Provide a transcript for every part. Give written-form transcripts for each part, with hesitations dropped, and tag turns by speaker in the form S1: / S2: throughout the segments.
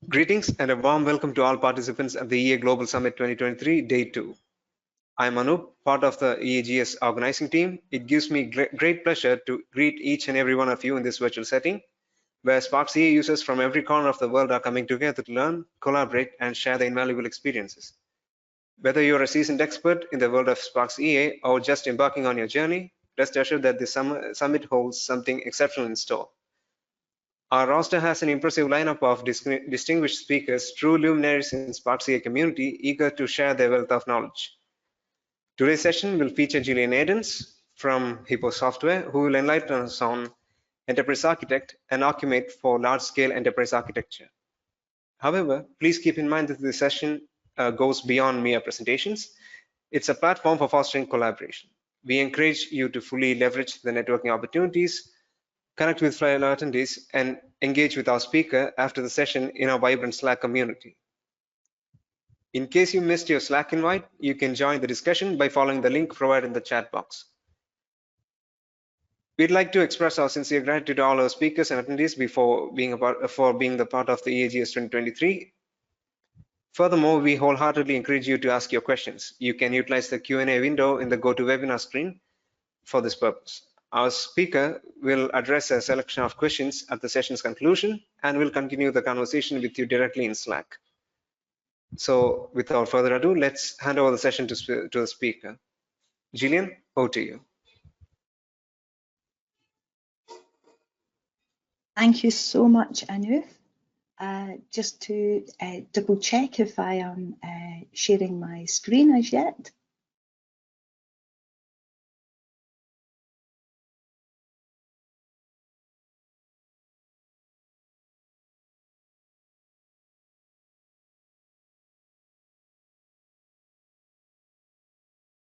S1: Greetings and a warm welcome to all participants at the EA Global Summit 2023, Day 2. I'm Anup, part of the EAGS organizing team. It gives me great pleasure to greet each and every one of you in this virtual setting, where Sparx EA users from every corner of the world are coming together to learn, collaborate, and share their invaluable experiences. Whether you're a seasoned expert in the world of Sparx EA or just embarking on your journey, rest assured that this summit holds something exceptional in store. Our roster has an impressive lineup of distinguished speakers, true luminaries in Sparx EA community, eager to share their wealth of knowledge. Today's session will feature Gillian Adams from Hippo Software, who will enlighten us on Enterprise Architect and ArchiMate for large-scale enterprise architecture. However, please keep in mind that this session goes beyond mere presentations. It's a platform for fostering collaboration. We encourage you to fully leverage the networking opportunities, connect with fellow attendees, and engage with our speaker after the session in our vibrant Slack community. In case you missed your Slack invite, you can join the discussion by following the link provided in the chat box. We'd like to express our sincere gratitude to all our speakers and attendees for being the part of the EAGS 2023. Furthermore, we wholeheartedly encourage you to ask your questions. You can utilize the Q&A window in the GoToWebinar screen for this purpose. Our speaker will address a selection of questions at the session's conclusion and will continue the conversation with you directly in Slack. So without further ado, let's hand over the session to the speaker. Gillian, over to you.
S2: Thank you so much, Anu. Just to double check if I am sharing my screen as yet.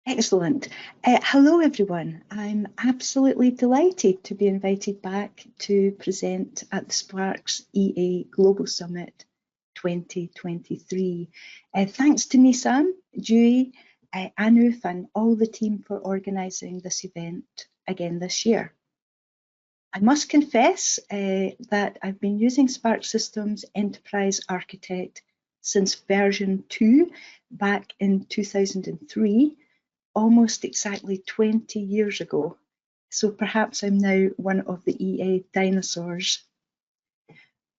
S2: Excellent. Hello, everyone. I'm absolutely delighted to be invited back to present at the Sparx EA Global Summit 2023. Thanks to Nissan, Dewey, Anup, and all the team for organising this event again this year. I must confess that I've been using Sparx Systems Enterprise Architect since version 2 back in 2003. Almost exactly 20 years ago. So perhaps I'm now one of the EA dinosaurs.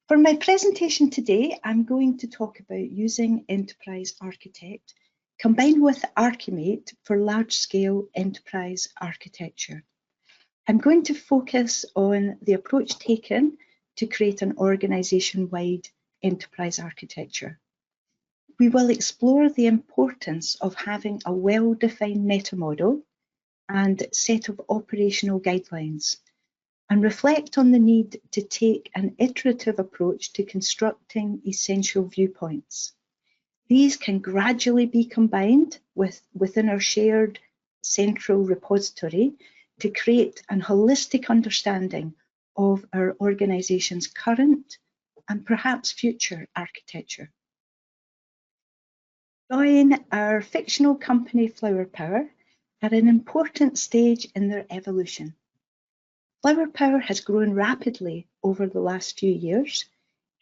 S2: For my presentation today, I'm going to talk about using Enterprise Architect combined with ArchiMate for large-scale enterprise architecture. I'm going to focus on the approach taken to create an organization-wide enterprise architecture. We will explore the importance of having a well-defined metamodel and set of operational guidelines, and reflect on the need to take an iterative approach to constructing essential viewpoints. These can gradually be combined within our shared central repository to create an holistic understanding of our organization's current and perhaps future architecture. Join our fictional company Flower Power at an important stage in their evolution. Flower Power has grown rapidly over the last few years,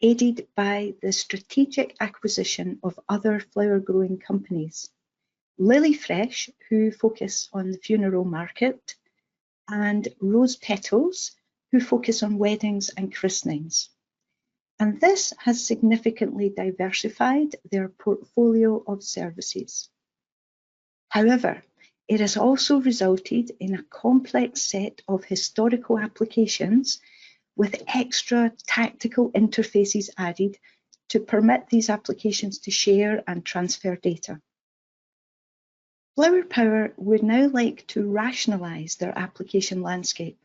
S2: aided by the strategic acquisition of other flower growing companies. Lily Fresh, who focus on the funeral market, and Rose Petals, who focus on weddings and christenings. And this has significantly diversified their portfolio of services. However, it has also resulted in a complex set of historical applications with extra tactical interfaces added to permit these applications to share and transfer data. Flower Power would now like to rationalize their application landscape.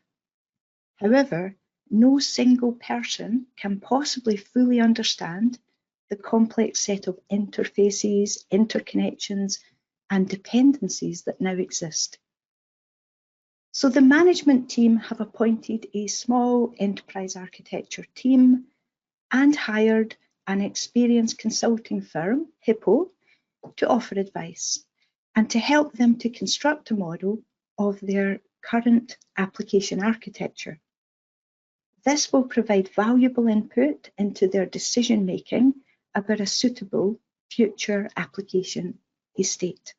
S2: However, no single person can possibly fully understand the complex set of interfaces, interconnections, and dependencies that now exist. So the management team have appointed a small enterprise architecture team and hired an experienced consulting firm, Hippo, to offer advice and to help them to construct a model of their current application architecture. This will provide valuable input into their decision making about a suitable future application estate.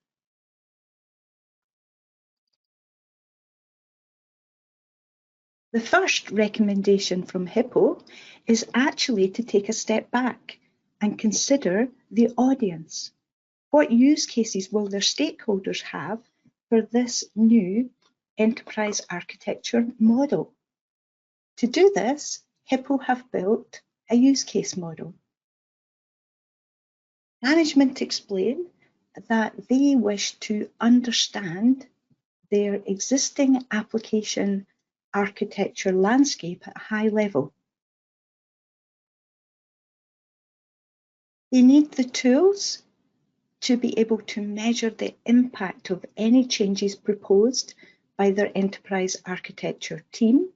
S2: The first recommendation from Hippo is actually to take a step back and consider the audience. What use cases will their stakeholders have for this new enterprise architecture model? To do this, Hippo have built a use case model. Management explain that they wish to understand their existing application architecture landscape at a high level. They need the tools to be able to measure the impact of any changes proposed by their enterprise architecture team.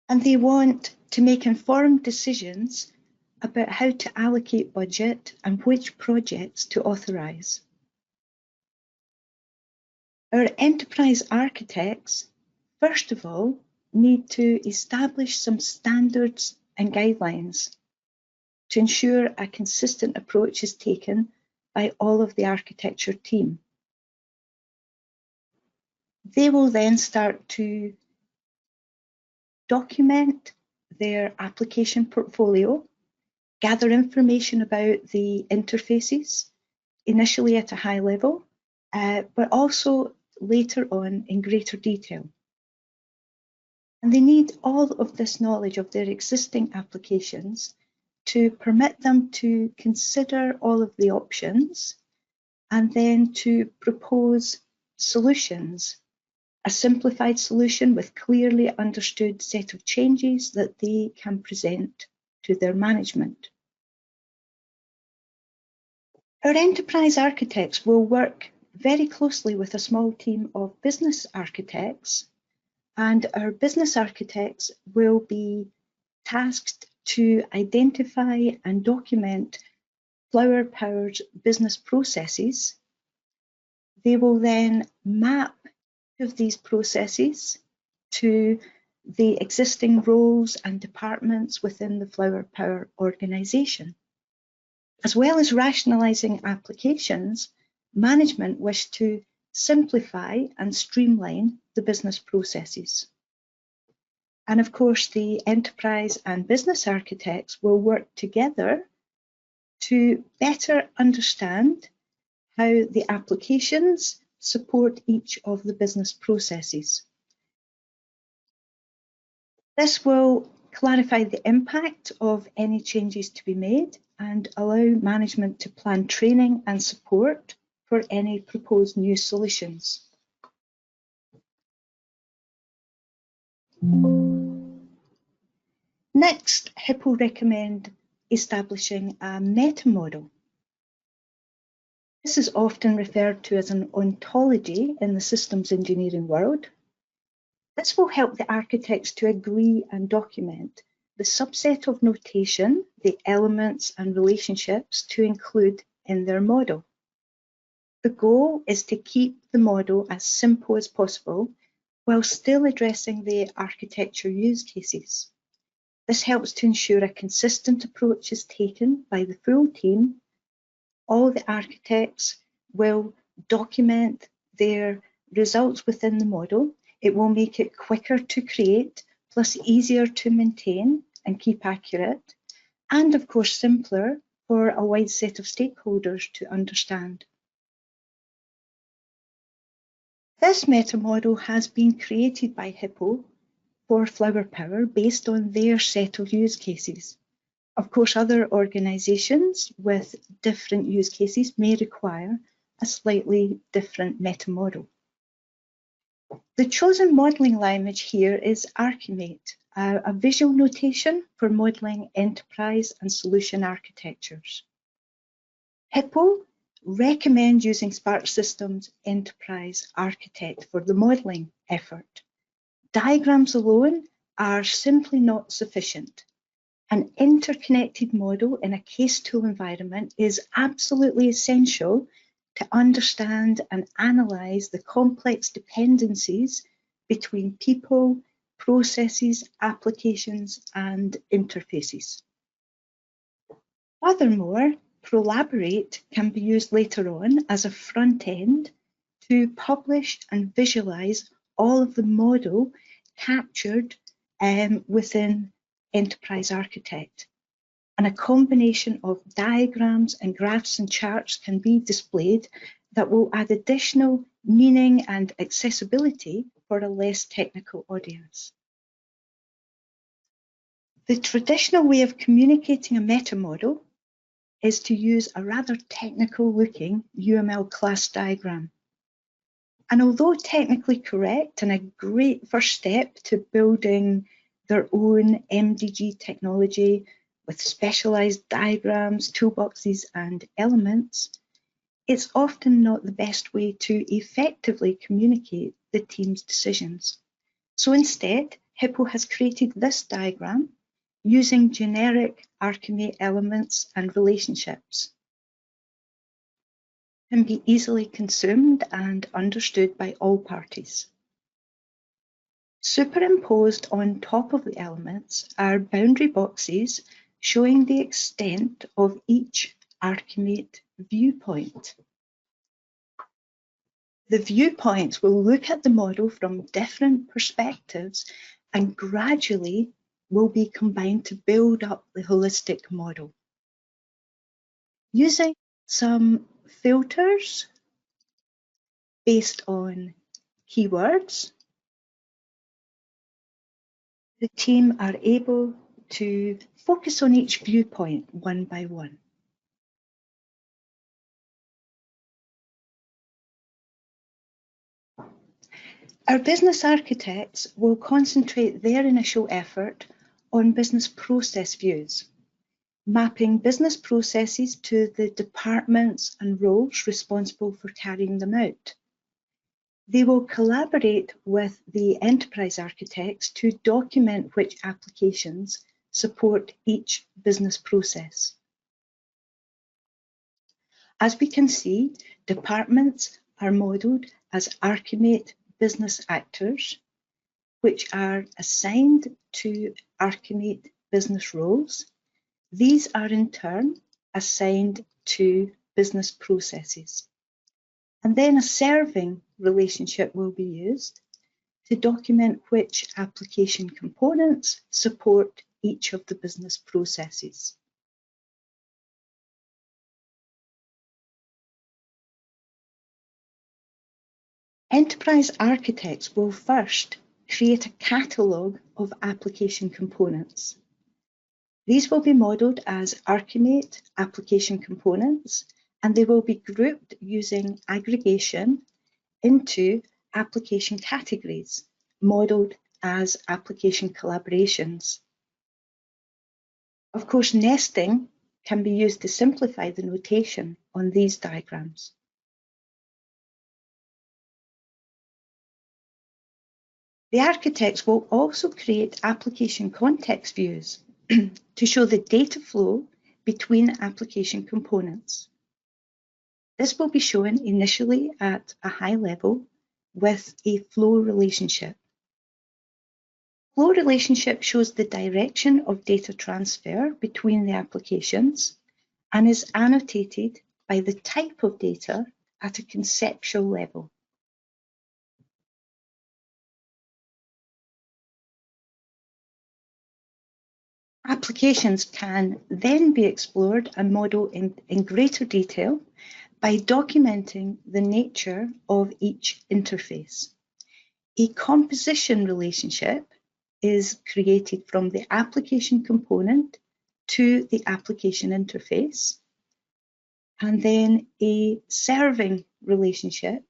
S2: And they want to make informed decisions about how to allocate budget and which projects to authorize. Our enterprise architects, first of all, need to establish some standards and guidelines to ensure a consistent approach is taken by all of the architecture team. They will then start to document their application portfolio, gather information about the interfaces, initially at a high level, but also later on in greater detail. And they need all of this knowledge of their existing applications to permit them to consider all of the options and then to propose solutions, a simplified solution with clearly understood set of changes that they can present to their management. Our enterprise architects will work very closely with a small team of business architects, and our business architects will be tasked to identify and document Flower Power's business processes. They will then map of these processes to the existing roles and departments within the Flower Power organization. As well as rationalizing applications, management wish to simplify and streamline the business processes. And of course, the enterprise and business architects will work together to better understand how the applications support each of the business processes. This will clarify the impact of any changes to be made and allow management to plan training and support for any proposed new solutions. Next, Hippo recommend establishing a metamodel. This is often referred to as an ontology in the systems engineering world. This will help the architects to agree and document the subset of notation, the elements and relationships to include in their model. The goal is to keep the model as simple as possible while still addressing the architecture use cases. This helps to ensure a consistent approach is taken by the full team. All the architects will document their results within the model. It will make it quicker to create, plus easier to maintain and keep accurate, and of course simpler for a wide set of stakeholders to understand. This meta model has been created by Hippo for Flower Power based on their set of use cases. Of course, other organisations with different use cases may require a slightly different meta model. The chosen modelling language here is ArchiMate, a visual notation for modelling enterprise and solution architectures. Hippo recommend using Sparx Systems Enterprise Architect for the modelling effort. Diagrams alone are simply not sufficient. An interconnected model in a case tool environment is absolutely essential to understand and analyse the complex dependencies between people, processes, applications, and interfaces. Furthermore, Prolaborate can be used later on as a front end to publish and visualize all of the model captured within Enterprise Architect. And a combination of diagrams and graphs and charts can be displayed that will add additional meaning and accessibility for a less technical audience. The traditional way of communicating a metamodel is to use a rather technical looking UML class diagram. And although technically correct and a great first step to building their own MDG technology with specialized diagrams, toolboxes, and elements, it's often not the best way to effectively communicate the team's decisions. So instead, Hippo has created this diagram using generic ArchiMate elements and relationships. Can be easily consumed and understood by all parties. Superimposed on top of the elements are boundary boxes showing the extent of each ArchiMate viewpoint. The viewpoints will look at the model from different perspectives and gradually will be combined to build up the holistic model. Using some filters based on keywords, the team are able to focus on each viewpoint one by one. Our business architects will concentrate their initial effort on business process views, mapping business processes to the departments and roles responsible for carrying them out. They will collaborate with the enterprise architects to document which applications support each business process. As we can see, departments are modeled as ArchiMate business actors, which are assigned to ArchiMate business roles. These are in turn assigned to business processes. And then a serving relationship will be used to document which application components support each of the business processes. Enterprise architects will first create a catalogue of application components. These will be modelled as ArchiMate application components, and they will be grouped using aggregation into application categories, modelled as application collaborations. Of course, nesting can be used to simplify the notation on these diagrams. The architects will also create application context views to show the data flow between application components. This will be shown initially at a high level with a flow relationship. Flow relationship shows the direction of data transfer between the applications and is annotated by the type of data at a conceptual level. Applications can then be explored and modeled in greater detail by documenting the nature of each interface. A composition relationship is created from the application component to the application interface, and then a serving relationship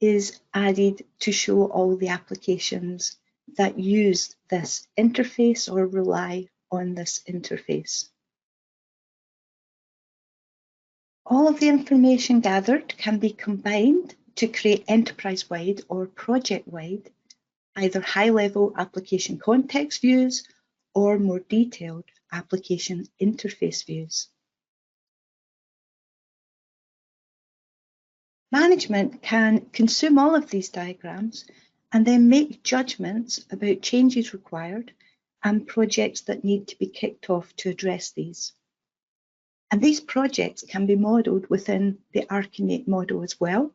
S2: is added to show all the applications that use this interface or rely on this interface. All of the information gathered can be combined to create enterprise-wide or project-wide, either high-level application context views or more detailed application interface views. Management can consume all of these diagrams and then make judgments about changes required and projects that need to be kicked off to address these. And these projects can be modelled within the ArchiMate model as well,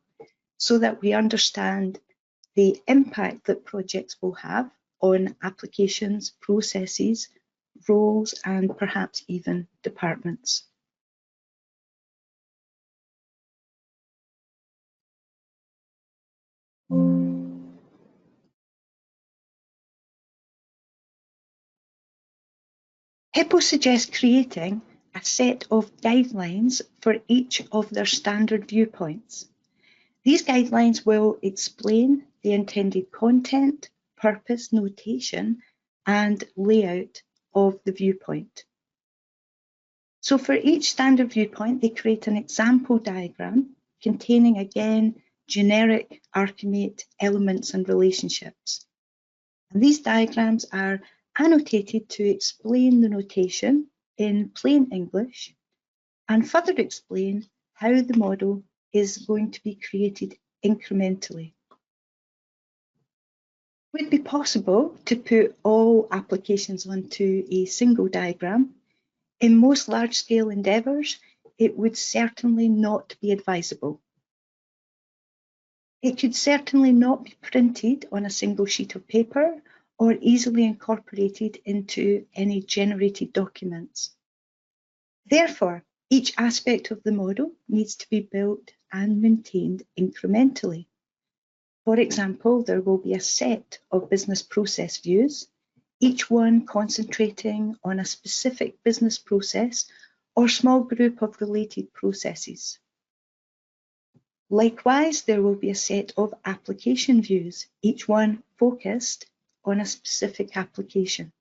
S2: so that we understand the impact that projects will have on applications, processes, roles, and perhaps even departments. Hippo suggests creating a set of guidelines for each of their standard viewpoints. These guidelines will explain the intended content, purpose, notation, and layout of the viewpoint. So for each standard viewpoint, they create an example diagram containing, again, generic ArchiMate elements and relationships. And these diagrams are annotated to explain the notation in plain English and further explain how the model is going to be created incrementally. It would be possible to put all applications onto a single diagram. In most large-scale endeavours, it would certainly not be advisable. It could certainly not be printed on a single sheet of paper or easily incorporated into any generated documents. Therefore, each aspect of the model needs to be built and maintained incrementally. For example, there will be a set of business process views, each one concentrating on a specific business process or small group of related processes. Likewise, there will be a set of application views, each one focused on a specific application.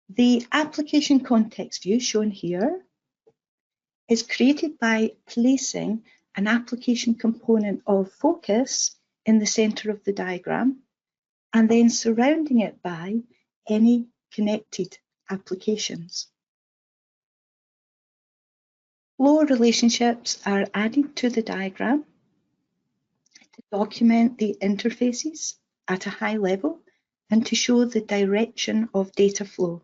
S2: The application context view shown here is created by placing an application component of focus in the center of the diagram and then surrounding it by any connected applications. Flow relationships are added to the diagram to document the interfaces at a high level and to show the direction of data flow.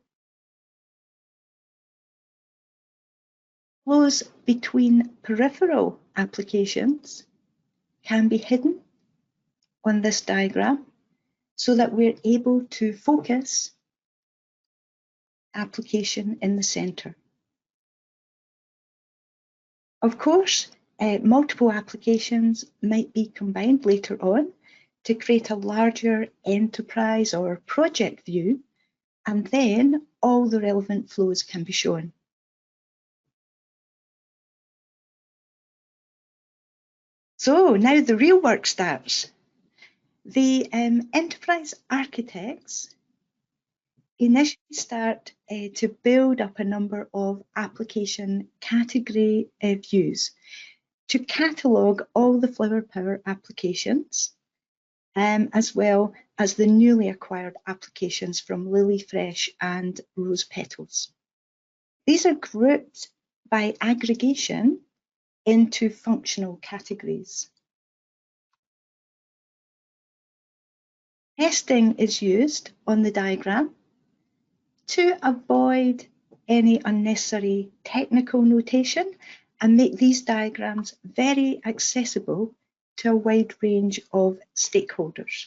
S2: Flows between peripheral applications can be hidden on this diagram so that we're able to focus application in the center. Of course, multiple applications might be combined later on to create a larger enterprise or project view, and then all the relevant flows can be shown. So now the real work starts. The enterprise architects initially start to build up a number of application category views to catalogue all the Flower Power applications, as well as the newly acquired applications from Lily Fresh and Rose Petals. These are grouped by aggregation into functional categories. Nesting is used on the diagram to avoid any unnecessary technical notation and make these diagrams very accessible to a wide range of stakeholders.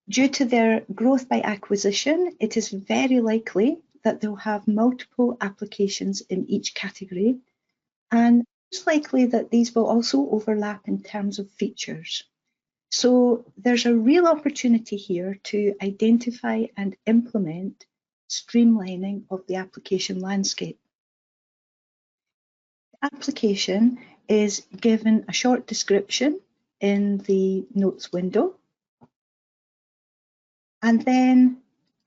S2: Due to their growth by acquisition, it is very likely that they'll have multiple applications in each category, and it's likely that these will also overlap in terms of features. So there's a real opportunity here to identify and implement streamlining of the application landscape. The application is given a short description in the notes window, and then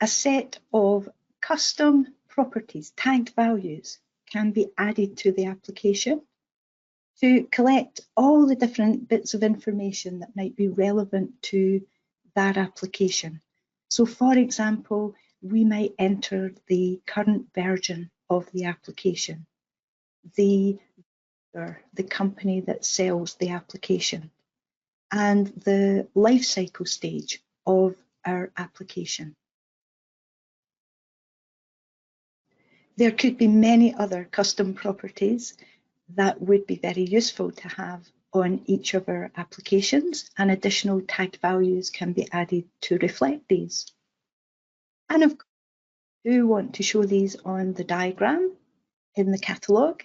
S2: a set of custom properties, tagged values, can be added to the application to collect all the different bits of information that might be relevant to that application. So for example, we might enter the current version of the application, the company that sells the application, and the life cycle stage of our application. There could be many other custom properties that would be very useful to have on each of our applications, and additional tagged values can be added to reflect these. And of course, if you want to show these on the diagram in the catalogue,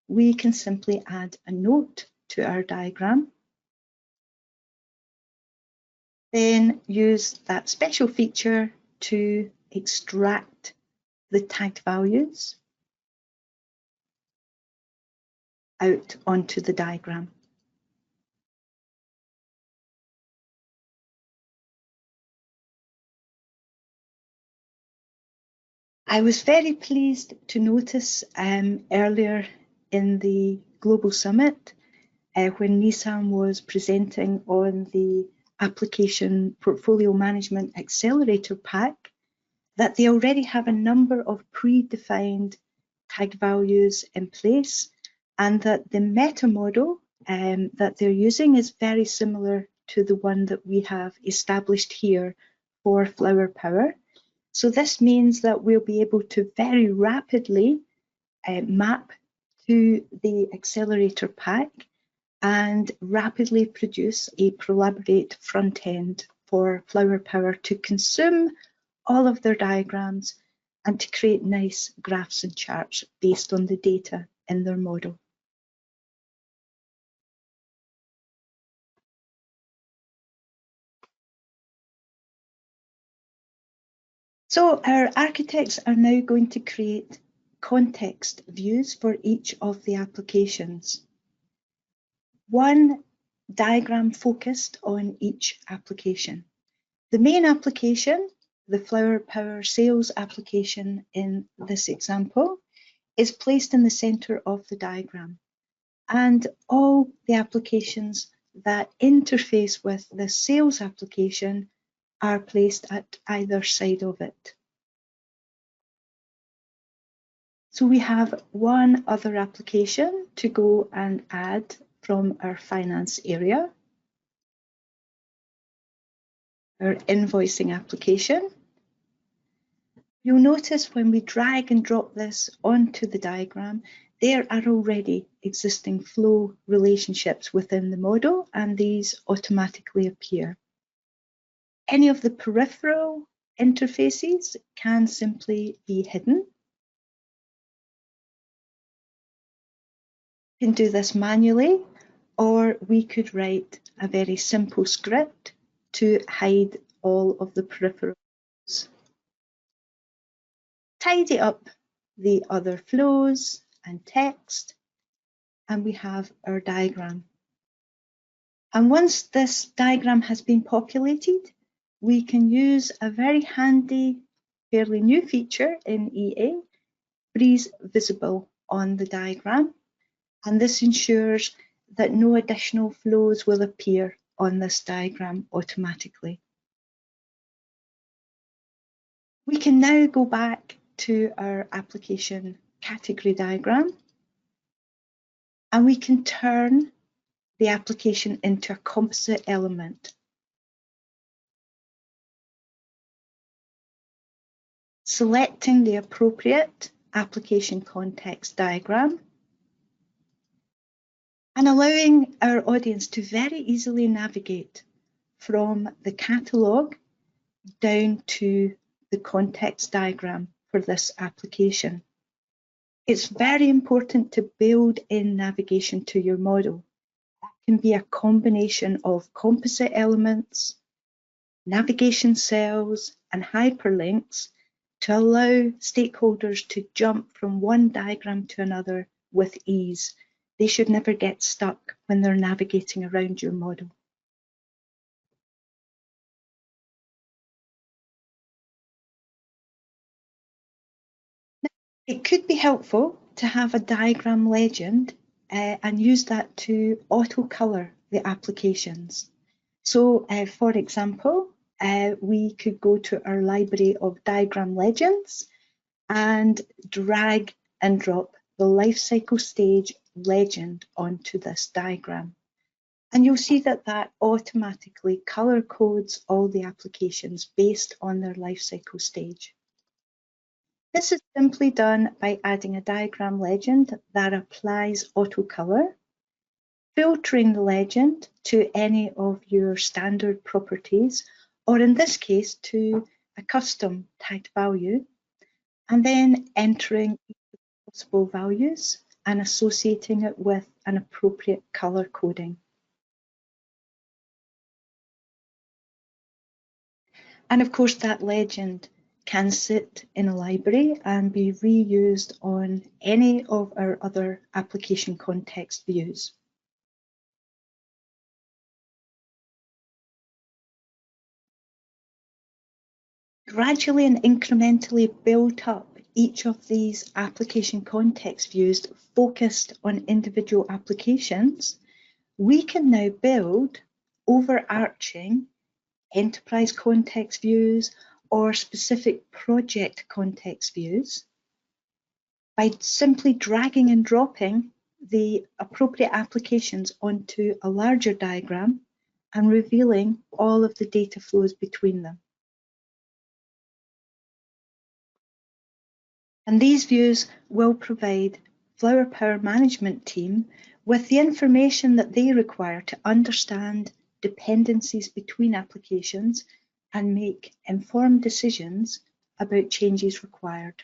S2: we can simply add a note to our diagram, then use that special feature to extract the tagged values out onto the diagram. I was very pleased to notice earlier in the Global Summit when Nissan was presenting on the Application Portfolio Management Accelerator Pack that they already have a number of predefined tagged values in place, and that the metamodel that they're using is very similar to the one that we have established here for Flower Power. So this means that we'll be able to very rapidly map to the accelerator pack and rapidly produce a Prolaborate front end for Flower Power to consume all of their diagrams and to create nice graphs and charts based on the data in their model. So our architects are now going to create context views for each of the applications. One diagram focused on each application. The main application, the Flower Power sales application in this example, is placed in the center of the diagram. And all the applications that interface with the sales application are placed at either side of it. So we have one other application to go and add from our finance area, our invoicing application. You'll notice when we drag and drop this onto the diagram, there are already existing flow relationships within the model, and these automatically appear. Any of the peripheral interfaces can simply be hidden. We can do this manually, or we could write a very simple script to hide all of the peripherals. Tidy up the other flows and text, and we have our diagram. And once this diagram has been populated, we can use a very handy, fairly new feature in EA, Freeze Visible on the diagram. And this ensures that no additional flows will appear on this diagram automatically. We can now go back to our application category diagram, and we can turn the application into a composite element. Selecting the appropriate application context diagram and allowing our audience to very easily navigate from the catalogue down to the context diagram for this application. It's very important to build in navigation to your model. That can be a combination of composite elements, navigation cells, and hyperlinks to allow stakeholders to jump from one diagram to another with ease. They should never get stuck when they're navigating around your model. It could be helpful to have a diagram legend and use that to auto-color the applications. So, for example, we could go to our library of diagram legends and drag and drop the life cycle stage legend onto this diagram. And you'll see that that automatically color codes all the applications based on their life cycle stage. This is simply done by adding a diagram legend that applies auto color, filtering the legend to any of your standard properties, or in this case to a custom tagged value, and then entering possible values and associating it with an appropriate color coding. And of course, that legend can sit in a library and be reused on any of our other application context views. Gradually and incrementally build up each of these application context views focused on individual applications, we can now build overarching enterprise context views or specific project context views by simply dragging and dropping the appropriate applications onto a larger diagram and revealing all of the data flows between them. And these views will provide Flower Power Management team with the information that they require to understand dependencies between applications and make informed decisions about changes required.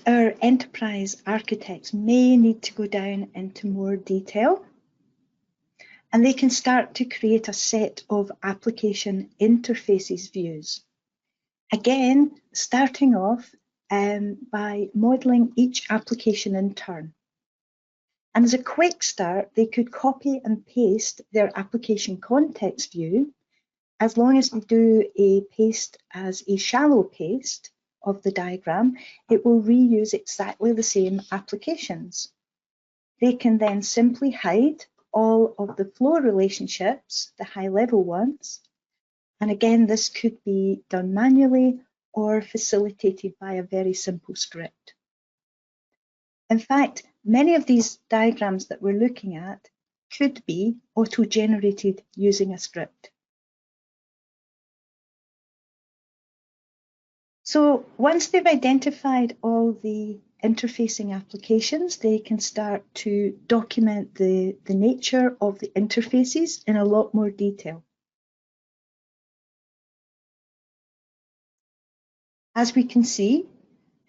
S2: Our enterprise architects may need to go down into more detail, and they can start to create a set of application interfaces views. Again, starting off by modeling each application in turn. And as a quick start, they could copy and paste their application context view. As long as they do a paste as a shallow paste of the diagram, it will reuse exactly the same applications. They can then simply hide all of the flow relationships, the high-level ones. And again, this could be done manually or facilitated by a very simple script. In fact, many of these diagrams that we're looking at could be auto-generated using a script. So once they've identified all the interfacing applications, they can start to document the nature of the interfaces in a lot more detail. As we can see,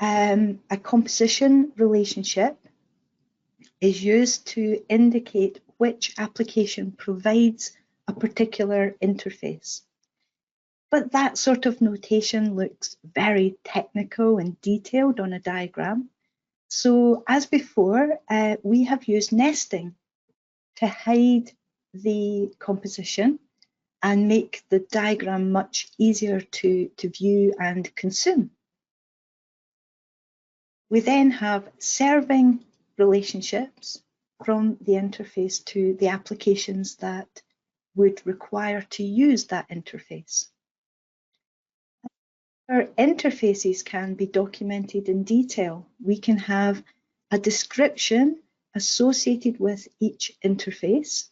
S2: a composition relationship is used to indicate which application provides a particular interface. But that sort of notation looks very technical and detailed on a diagram. So as before, we have used nesting to hide the composition and make the diagram much easier to view and consume. We then have serving relationships from the interface to the applications that would require to use that interface. Our interfaces can be documented in detail. We can have a description associated with each interface.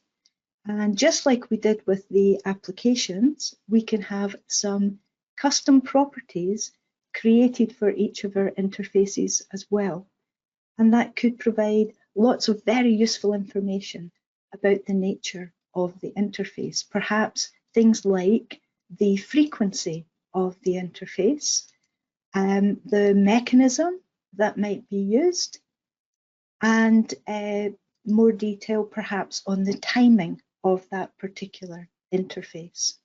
S2: And just like we did with the applications, we can have some custom properties created for each of our interfaces as well. And that could provide lots of very useful information about the nature of the interface. Perhaps things like the frequency of the interface, the mechanism that might be used, and more detail perhaps on the timing of that particular interface.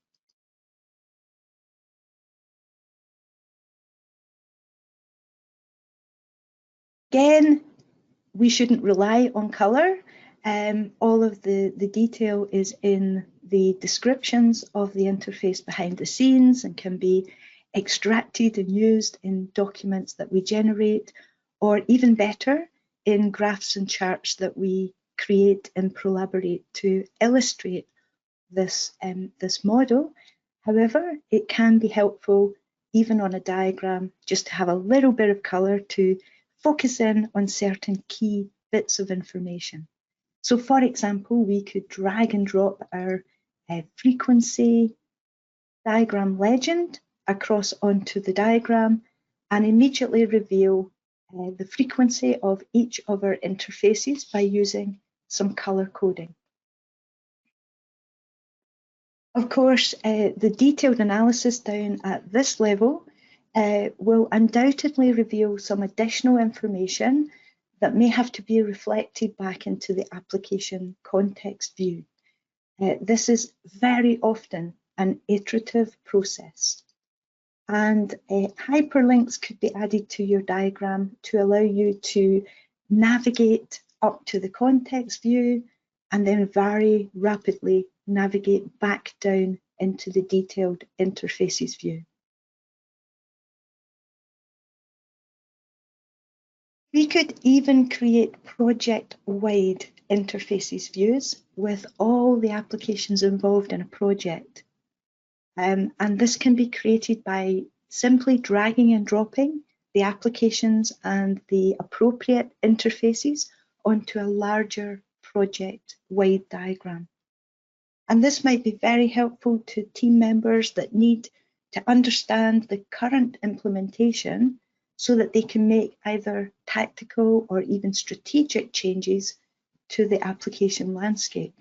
S2: Again, we shouldn't rely on color. All of the detail is in the descriptions of the interface behind the scenes and can be extracted and used in documents that we generate, or even better, in graphs and charts that we create and collaborate to illustrate this, this model. However, it can be helpful even on a diagram, just to have a little bit of colour to focus in on certain key bits of information. So for example, we could drag and drop our frequency diagram legend across onto the diagram and immediately reveal the frequency of each of our interfaces by using some colour coding. Of course, the detailed analysis down at this level will undoubtedly reveal some additional information that may have to be reflected back into the application context view. This is very often an iterative process, and hyperlinks could be added to your diagram to allow you to navigate up to the context view and then very rapidly navigate back down into the detailed interfaces view. We could even create project-wide interfaces views with all the applications involved in a project. And this can be created by simply dragging and dropping the applications and the appropriate interfaces onto a larger project-wide diagram. And this might be very helpful to team members that need to understand the current implementation so that they can make either tactical or even strategic changes to the application landscape.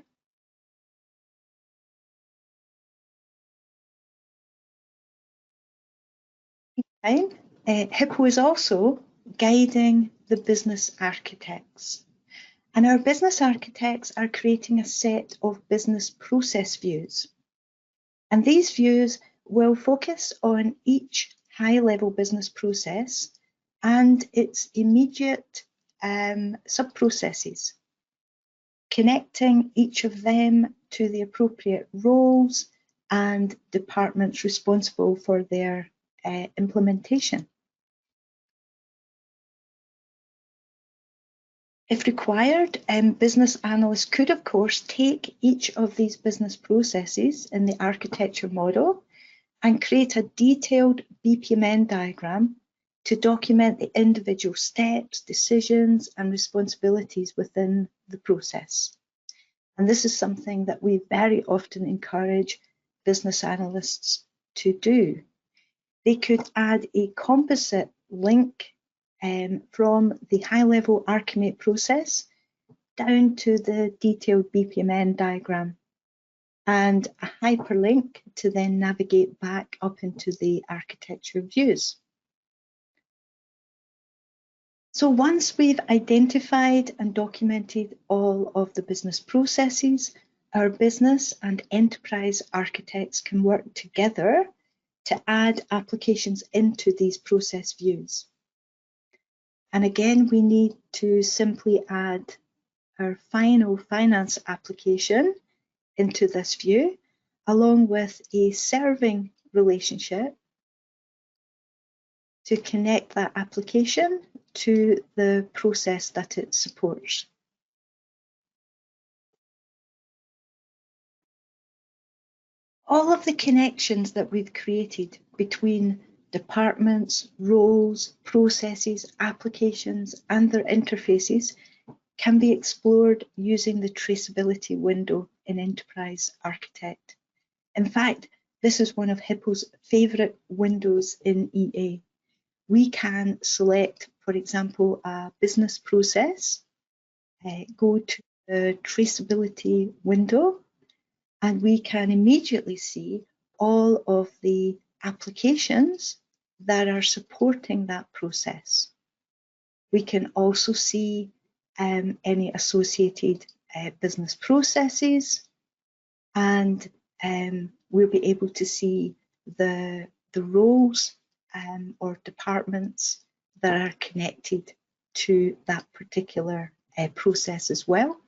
S2: Hippo is also guiding the business architects. And our business architects are creating a set of business process views. And these views will focus on each high-level business process and its immediate sub-processes, connecting each of them to the appropriate roles and departments responsible for their implementation. If required, business analysts could, of course, take each of these business processes in the architecture model and create a detailed BPMN diagram to document the individual steps, decisions, and responsibilities within the process. And this is something that we very often encourage business analysts to do. They could add a composite link from the high-level ArchiMate process down to the detailed BPMN diagram and a hyperlink to then navigate back up into the architecture views. So once we've identified and documented all of the business processes, our business and enterprise architects can work together to add applications into these process views. And again, we need to simply add our final finance application into this view, along with a serving relationship to connect that application to the process that it supports. All of the connections that we've created between departments, roles, processes, applications, and their interfaces can be explored using the traceability window in Enterprise Architect. In fact, this is one of Hippo's favourite windows in EA. We can select, for example, a business process, go to the traceability window, and we can immediately see all of the applications that are supporting that process. We can also see any associated business processes, and we'll be able to see the roles or departments that are connected to that particular process as well.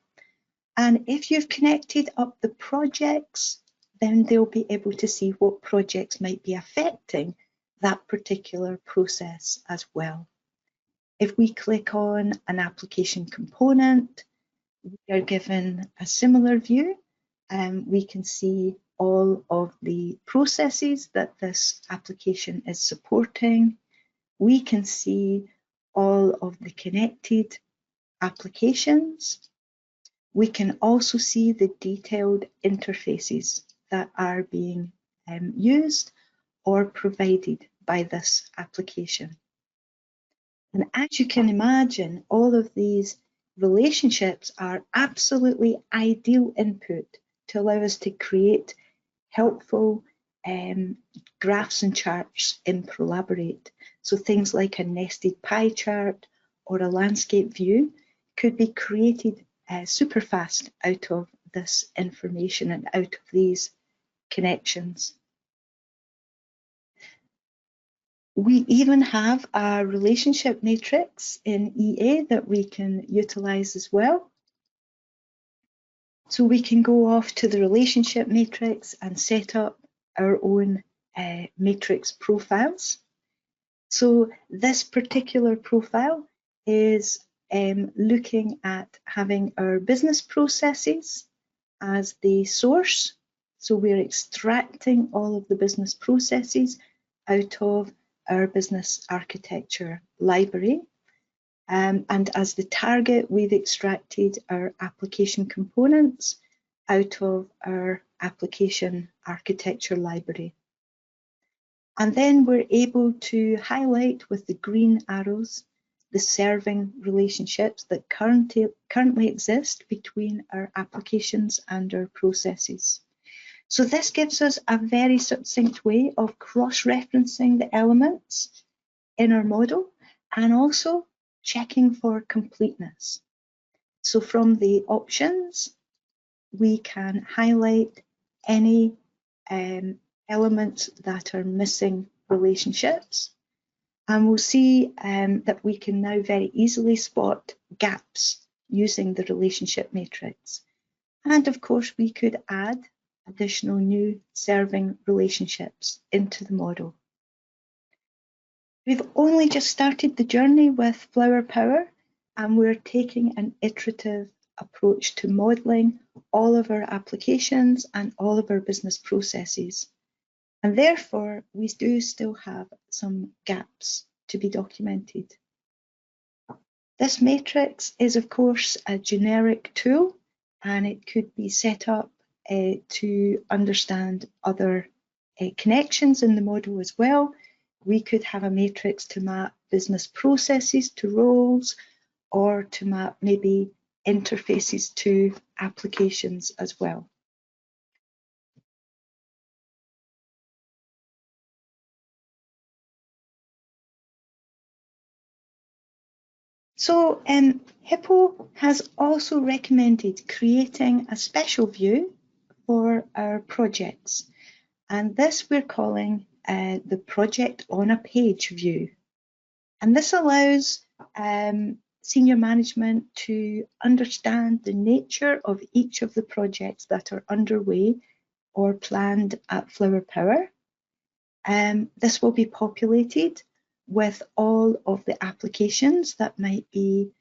S2: And if you've connected up the projects, then they'll be able to see what projects might be affecting that particular process as well. If we click on an application component, we are given a similar view. We can see all of the processes that this application is supporting. We can see all of the connected applications. We can also see the detailed interfaces that are being used or provided by this application. And as you can imagine, all of these relationships are absolutely ideal input to allow us to create helpful graphs and charts in Prolaborate. So things like a nested pie chart or a landscape view could be created super fast out of this information and out of these connections. We even have a relationship matrix in EA that we can utilize as well. So we can go off to the relationship matrix and set up our own matrix profiles. So this particular profile is looking at having our business processes as the source. So we're extracting all of the business processes out of our business architecture library. And as the target, we've extracted our application components out of our application architecture library. And then we're able to highlight with the green arrows the serving relationships that currently exist between our applications and our processes. So this gives us a very succinct way of cross-referencing the elements in our model and also checking for completeness. So from the options, we can highlight any elements that are missing relationships. And we'll see that we can now very easily spot gaps using the relationship matrix. And of course, we could add additional new serving relationships into the model. We've only just started the journey with Flower Power, and we're taking an iterative approach to modeling all of our applications and all of our business processes. And therefore, we do still have some gaps to be documented. This matrix is, of course, a generic tool, and it could be set up to understand other connections in the model as well. We could have a matrix to map business processes to roles, or to map maybe interfaces to applications as well. So Hippo has also recommended creating a special view for our projects. And this we're calling the project on a page view. And this allows senior management to understand the nature of each of the projects that are underway or planned at Flower Power. This will be populated with all of the applications that might be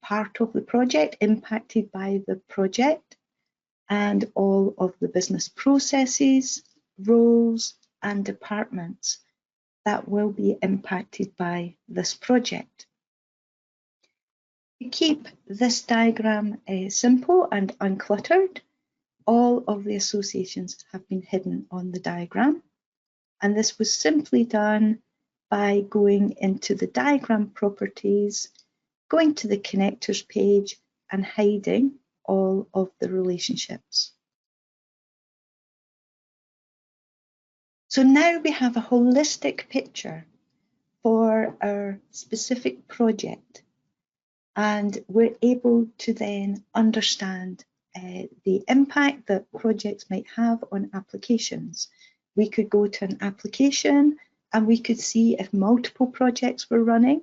S2: part of the project, impacted by the project, and all of the business processes, roles, and departments that will be impacted by this project. To keep this diagram simple and uncluttered, all of the associations have been hidden on the diagram, and this was simply done by going into the diagram properties, going to the connectors page, and hiding all of the relationships. So now we have a holistic picture for our specific project, and we're able to then understand the impact that projects might have on applications. We could go to an application and we could see if multiple projects were running,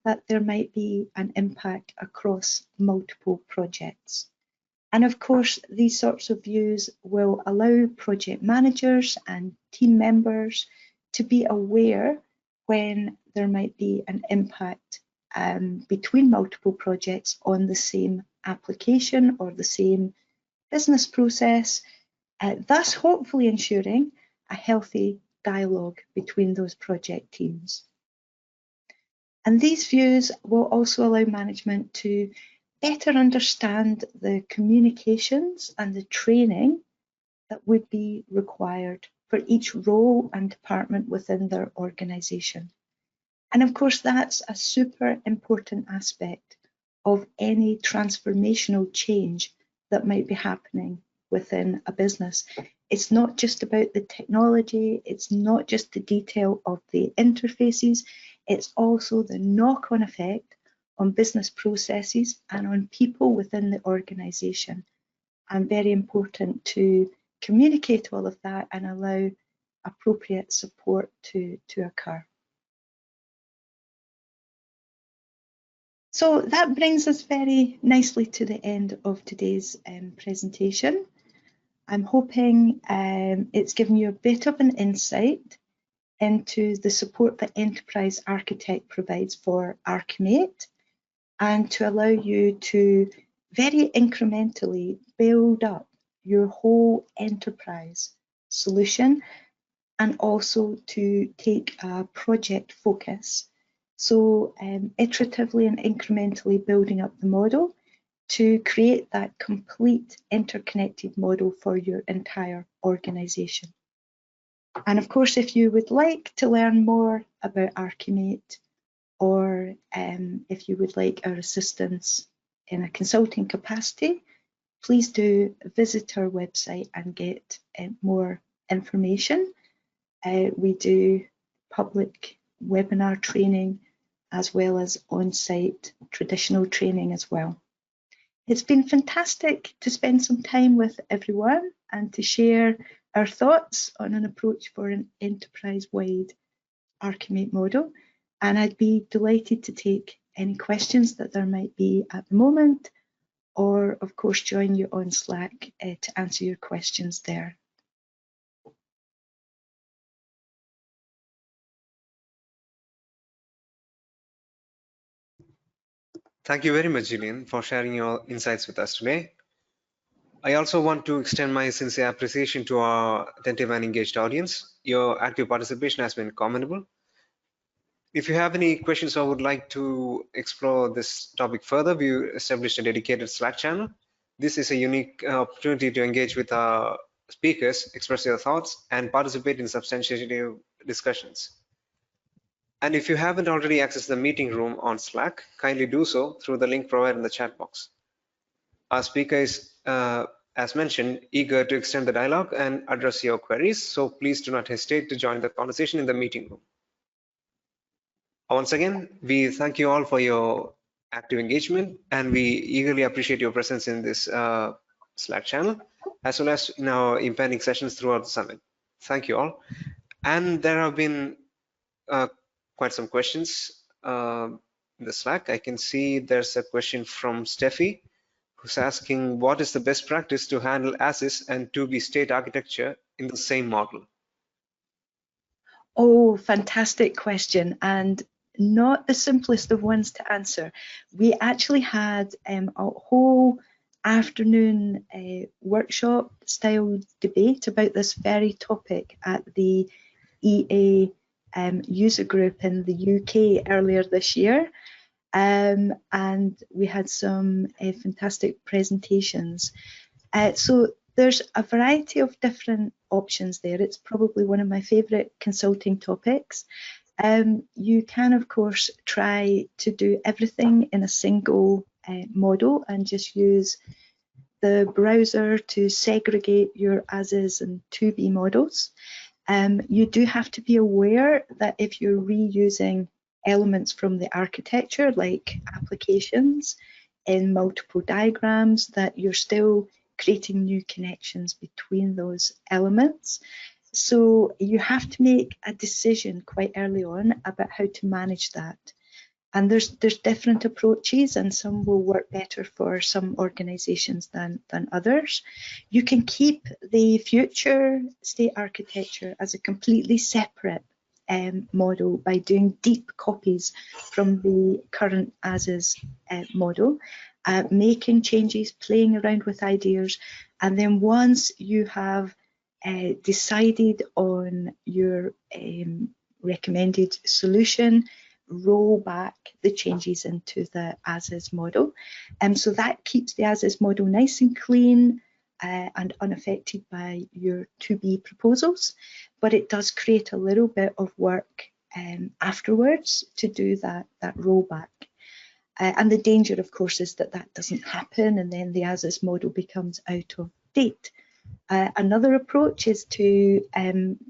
S2: that there might be an impact across multiple projects. And of course, these sorts of views will allow project managers and team members to be aware when there might be an impact between multiple projects on the same application or the same business process, thus hopefully ensuring a healthy dialogue between those project teams. And these views will also allow management to better understand the communications and the training that would be required for each role and department within their organisation. And of course, that's a super important aspect of any transformational change that might be happening within a business. It's not just about the technology, it's not just the detail of the interfaces, it's also the knock-on effect on business processes and on people within the organisation. And very important to communicate all of that and allow appropriate support to occur. So that brings us very nicely to the end of today's presentation. I'm hoping it's given you a bit of an insight into the support that Enterprise Architect provides for ArchiMate, and to allow you to very incrementally build up your whole enterprise solution, and also to take a project focus. So iteratively and incrementally building up the model to create that complete interconnected model for your entire organisation. And of course, if you would like to learn more about ArchiMate, or if you would like our assistance in a consulting capacity, please do visit our website and get more information. We do public webinar training as well as on-site traditional training as well. It's been fantastic to spend some time with everyone and to share our thoughts on an approach for an enterprise-wide ArchiMate model. And I'd be delighted to take any questions that there might be at the moment, or of course join you on Slack to answer your questions there.
S1: Thank you very much, Gillian, for sharing your insights with us today. I also want to extend my sincere appreciation to our attentive and engaged audience. Your active participation has been commendable. If you have any questions or would like to explore this topic further, we established a dedicated Slack channel. This is a unique opportunity to engage with our speakers, express your thoughts, and participate in substantive discussions. And if you haven't already accessed the meeting room on Slack, kindly do so through the link provided in the chat box. Our speaker is, as mentioned, eager to extend the dialogue and address your queries, so please do not hesitate to join the conversation in the meeting room. Once again, we thank you all for your active engagement, and we eagerly appreciate your presence in this Slack channel, as well as in our impending sessions throughout the summit. Thank you all. And there have been quite some questions in the Slack. I can see there's a question from Steffi, who's asking, what is the best practice to handle as-is and to-be state architecture in the same model?
S2: Oh, fantastic question, and not the simplest of ones to answer. We actually had a whole afternoon workshop style debate about this very topic at the EA user group in the UK earlier this year. And we had some fantastic presentations. So there's a variety of different options there. It's probably one of my favourite consulting topics. You can, of course, try to do everything in a single model and just use the browser to segregate your as-is and to-be models. You do have to be aware that if you're reusing elements from the architecture, like applications in multiple diagrams, that you're still creating new connections between those elements. So you have to make a decision quite early on about how to manage that. And there's different approaches, and some will work better for some organizations than others. You can keep the future state architecture as a completely separate model by doing deep copies from the current as-is model, making changes, playing around with ideas, And then once you have decided on your recommended solution, roll back the changes into the as-is model. So that keeps the as-is model nice and clean and unaffected by your to-be proposals, but it does create a little bit of work afterwards to do that rollback. And the danger, of course, is that that doesn't happen and then the as-is model becomes out of date. Another approach is to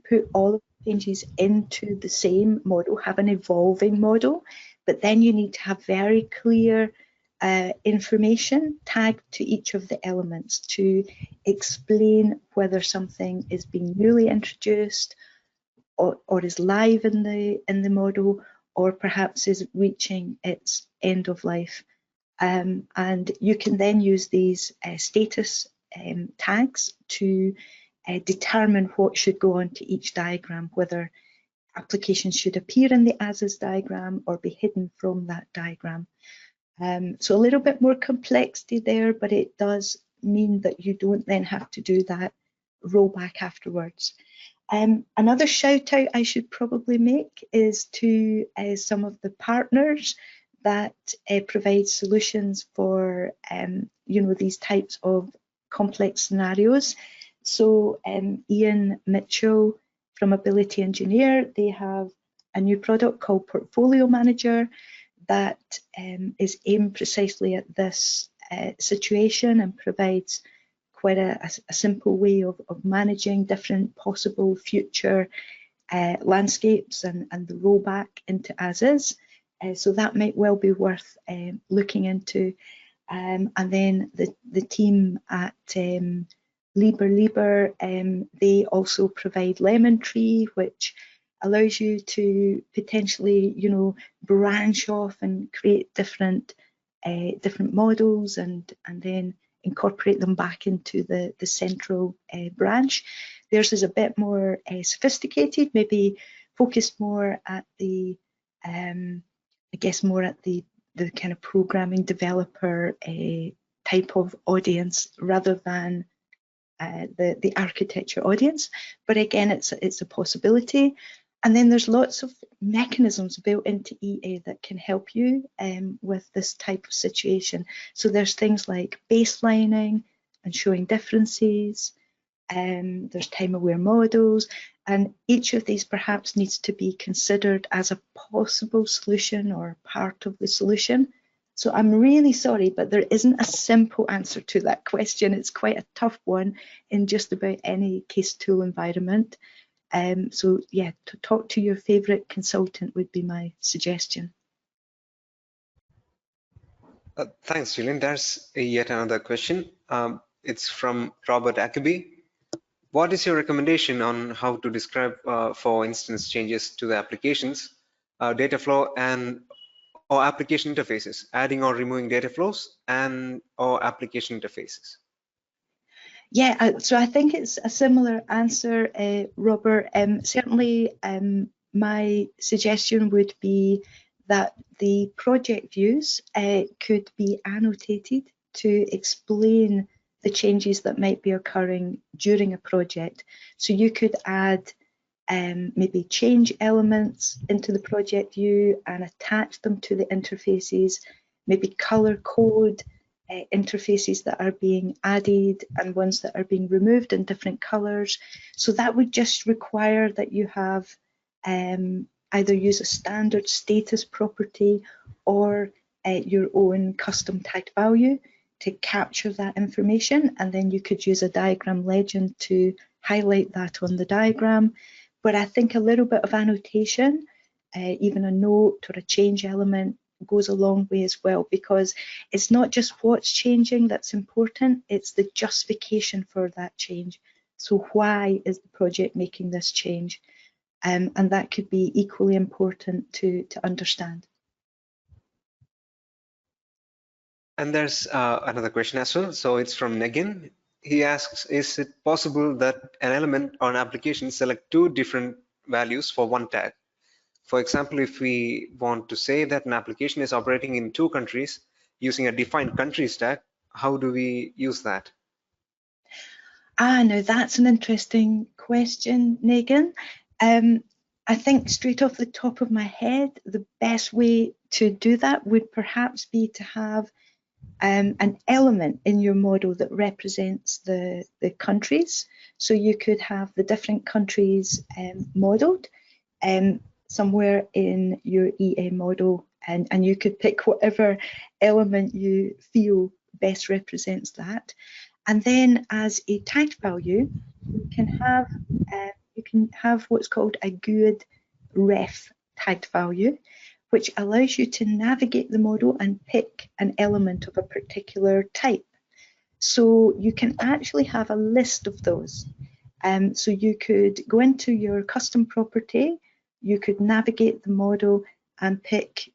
S2: put all of the changes into the same model, have an evolving model, but then you need to have very clear information tagged to each of the elements to explain whether something is being newly introduced or is live in the model, or perhaps is reaching its end of life. And you can then use these status tags to determine what should go onto each diagram, whether applications should appear in the as-is diagram or be hidden from that diagram. So a little bit more complexity there, but it does mean that you don't then have to do that rollback afterwards. Another shout out I should probably make is to some of the partners that provide solutions for these types of complex scenarios. So Ian Mitchell from Ability Engineer, they have a new product called Portfolio Manager that is aimed precisely at this situation and provides quite a simple way of managing different possible future landscapes and the rollback into as-is. So that might well be worth looking into. And then the team at Liber, they also provide Lemon Tree, which allows you to potentially, branch off and create different models and then incorporate them back into the central branch. Theirs is a bit more sophisticated, maybe focused more at the, I guess, more at the kind of programming developer type of audience rather than the architecture audience. But again, it's a possibility. And then there's lots of mechanisms built into EA that can help you with this type of situation. So there's things like baselining and showing differences. There's time-aware models, and each of these perhaps needs to be considered as a possible solution or part of the solution. So I'm really sorry, but there isn't a simple answer to that question. It's quite a tough one in just about any case tool environment. So yeah, to talk to your favorite consultant would be my suggestion.
S1: Thanks, Julian. There's yet another question. It's from Robert Ackerby. What is your recommendation on how to describe, for instance, changes to the applications, data flow or application interfaces, adding or removing data flows or application interfaces?
S2: Yeah, so I think it's a similar answer, Robert. Certainly, my suggestion would be that the project views could be annotated to explain the changes that might be occurring during a project. So you could add maybe change elements into the project view and attach them to the interfaces, maybe color code interfaces that are being added and ones that are being removed in different colors. So that would just require that you have either use a standard status property or your own custom tagged value to capture that information, and then you could use a diagram legend to highlight that on the diagram. But I think a little bit of annotation, even a note or a change element, goes a long way as well, because it's not just what's changing that's important, it's the justification for that change. So why is the project making this change? And that could be equally important to understand.
S1: And there's another question as well. So it's from Negin. He asks, is it possible that an element or an application select two different values for one tag? For example, if we want to say that an application is operating in 2 countries using a defined countries tag, how do we use that?
S2: Now that's an interesting question, Megan. I think straight off the top of my head, the best way to do that would perhaps be to have an element in your model that represents the countries. So you could have the different countries modeled somewhere in your EA model, and you could pick whatever element you feel best represents that. And then as a tagged value, you can have what's called a GUID ref tagged value, which allows you to navigate the model and pick an element of a particular type. So you can actually have a list of those. So you could go into your custom property, you could navigate the model and pick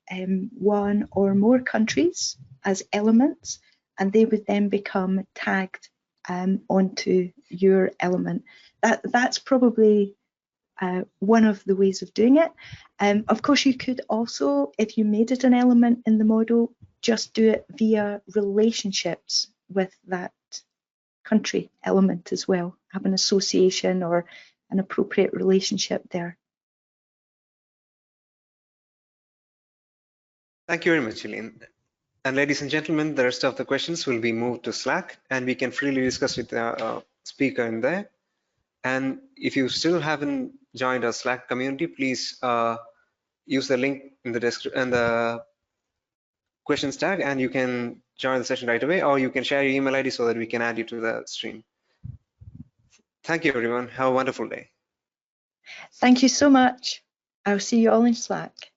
S2: one or more countries as elements, and they would then become tagged onto your element. That's probably one of the ways of doing it. Of course, you could also, if you made it an element in the model, just do it via relationships with that country element as well, have an association or an appropriate relationship there.
S1: Thank you very much, Gillian. And ladies and gentlemen, the rest of the questions will be moved to Slack, and we can freely discuss with the speaker in there. And if you still haven't joined our Slack community, please use the link in the description and the questions tag, and you can join the session right away, or you can share your email ID so that we can add you to the stream. Thank you, everyone. Have a wonderful day.
S2: Thank you so much. I'll see you all in Slack.